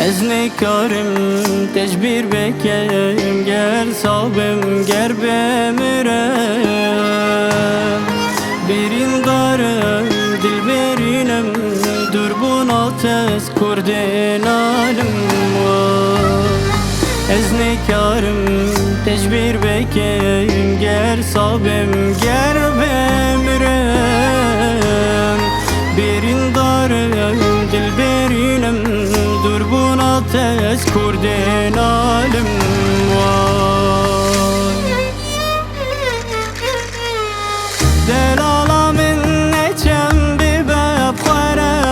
ازنی کارم تجبیر بکم گر صابم گر بمیرم بیرین دارم دل برینم دور بونات از کردین عالم ازنی کارم تجبیر بکم گر صابم گر بمیرم بیرین دارم دل برینم دور بونات از کردین عالم دلالا من نچم بباب خوره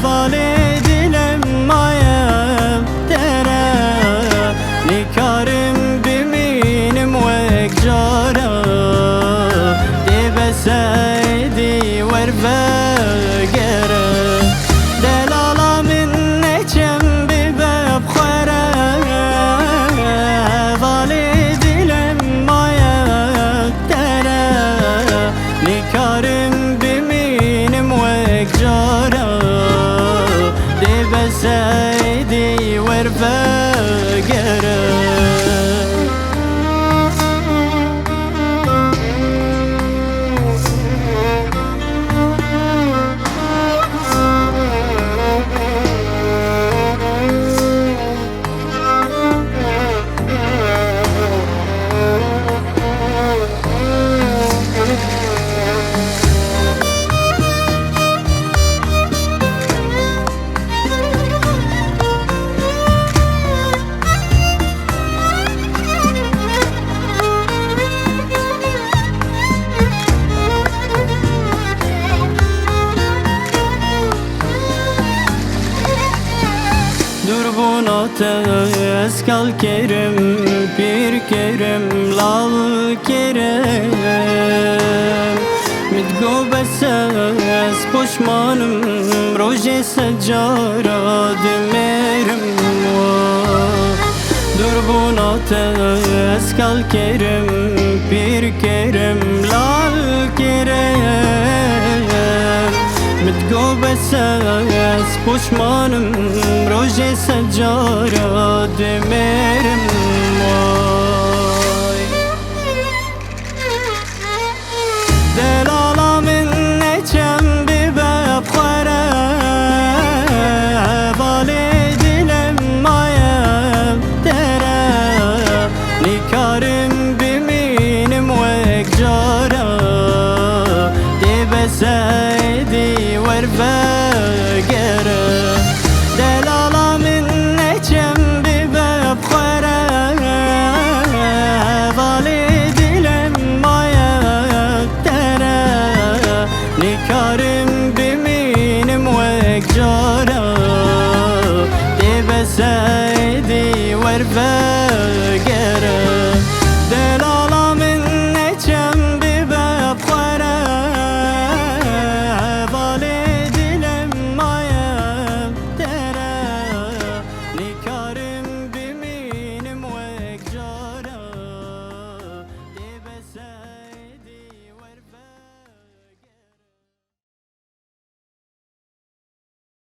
والی دلم مایم دره نکارم بمینم وک جارا دی بسیدی ور بگره دلالا من نچم بباب خوره والی دلم مایم دره نکارم بمینم وک جارا دی بسیدی ور بگره Durbunat eskal kerim bir kerim lal kerim Midgo besas poşmanım roje secara demerim Durbunat eskal kerim bir kerim lal kerim Midgo besas poşmanım roje secara demerim vay Delala min neçem bibab khara vali dilim mayem dere nikarim biminim vek jara di besaydi wer